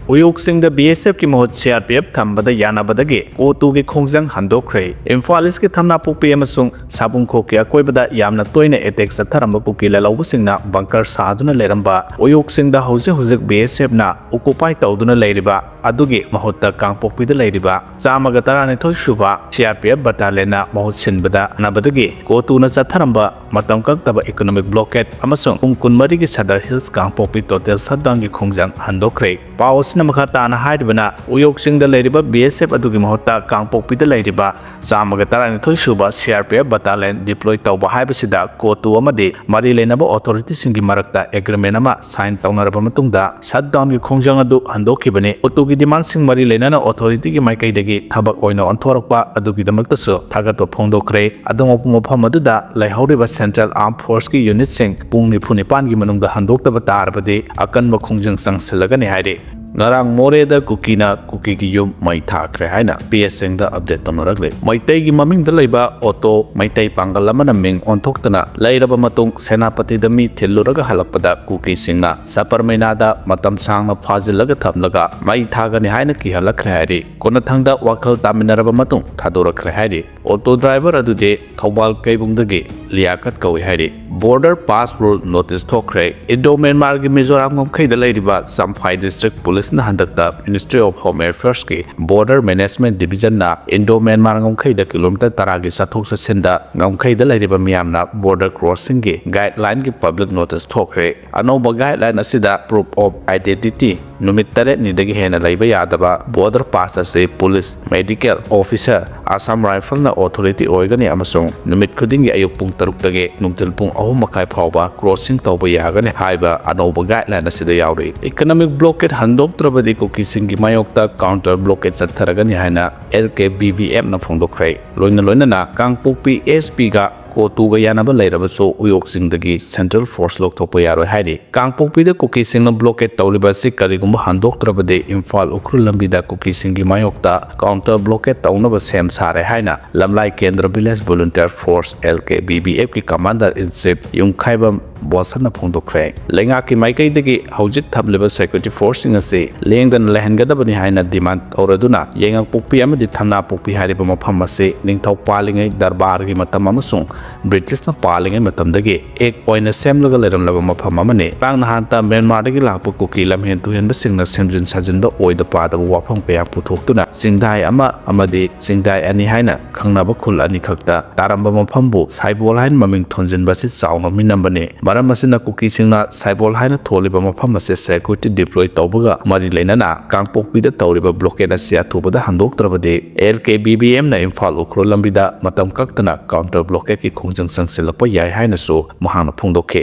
Uyokching BSF की महत्व CRPF थम्बद यानाबदगी Cotu की khongjang handokhre Imphal East की थमना पुपी अमसुंग साबुंखो के अकोइबदा यामना तोइने अटैक सथरंब कुकी ललौबसिंगना बंकर सादुना लेरंबा Uyokching हुजिक BSF ना ऑक्युपाई तौदुना लेरिबा अदुगी महत्ता कांगपोकपिदा लेरिबा चामगा तरानिथोइ सुबा CRPF बटालियन महत सिनबदा अनाबदगी Cotu ना सथरंबा मतम कक्तबा इकोनॉमिक ब्लॉकेट अमसुंग पुंग कुनमरी की सदर हिल्स कांगपोकपी टोटल सदांग की khongjang handokhre पावसना मखा ताना हाइदबना Uyokching लेरिबा BSF अदुगी महत्ता कांगपोकपिदा लेरिबा चामगा तरानिथोइ सुबा CRPF बटालियन डिप्लॉय तौबा हाइबसिदा Cotu अमदि मरी लेनबा अथॉरिटी सिंगी मरक्ता एग्रीमेंट अमा साइन तौनरबा मतुंगदा शटडाउन की khongjang अदु handokhibane Cotu की डिमांड सिंग मरी लेनना अथॉरिटी की माइकैदगी थबक ओइना अनथोरकपा अदुगिदमक्तसु थागतपा फोंदोखरे अदंगप मफम अदुदा लैहौरिबा सेंट्रल आर्म फोर्स की यूनिट सिंग पुंग 94 की मनुंगदा handoktaba तारबदि अकनबा khongjang संगसिलगने हाइरे Ngarang more da Kuki na Kuki ki yum meithare haina PSF da update tonaragle Maitai gi maming da leiba auto Maitai pangalama na ming onthoktana leiraba matung senapati da mi thilluraga halakpada Kuki singna saparmaina da matam sangna fazilaga thamlaga meithare ni haina ki halakre hairi konathangda wakhal taminaraba matung thadorakre hairi auto driver adude thobal kaibungdagi liakat kawi hairi border pass rule notice thokre Indo Myanmar gi Mizoram ngomkhai da leiriba Samphai district police na handakta Ministry of Home Affairs ki Border Management Division na Indo Myanmar ngomkhai da kilometer taragi sathok sasinda ngomkhai da leiriba miyamna border crossing ki guideline ki public notice thokre anoba guideline asida proof of identity numit tare ni dagi hena leiba yadaba border pass ase police medical officer Assam Rifle na authority oigani amasung numit khudingi ayuk pung 3 dagi nungtil pung 3 makai phawba crossing tawba yagani haiba anoba guideline asida yawri economic blockade handok Trabadi Kuki singi mayokta counter blockade satharagani haina LKBVM na phongdokhre loina na kangpokpi SP ga Cotu ga yanaba leirabaso Uyokching dagi central force lokthokpa yaroi hairi kangpokpi da Kuki singna blockade tawliba si karigumba handoktrabade Imphal ukhru lambi da Kuki singi mayokta counter blockade tawnaba sem sare haina lamlai kendra village volunteer force LKBVF ki commander in chief yungkhaiba Bosana phongdokhre lenga ki maikai dagi hojik thamliba security force ase lengdan lehengadabani haina demand auraduna yengang pokpi amadi thamna pokpi hariba mafam ase ningthau palingai darbar gi matam amasung British na palingai matam dagi ek oina semlaga leramlaba mafam amane tang nahanta Myanmar dagi lakpa Kuki lamhen tuhen basingna semjin sajinda oida pada wafam kaya puthoktuna singdai ama amadi singdai ani haina khangnaba khul ani khakta taramba mafambu saibol hain maming thonjin basi chauna minambane maram asina Kuki singna saibol haina tholiba mafam ase security deploy tawbaga mari leinana kangpokpi da tawriba blockade asia thubada handoktrabade LKBVM na Imphal ukhro lambida matam kaktana counter blockade ki khongjang sangsilakpa yai haina so mahana phongdokhe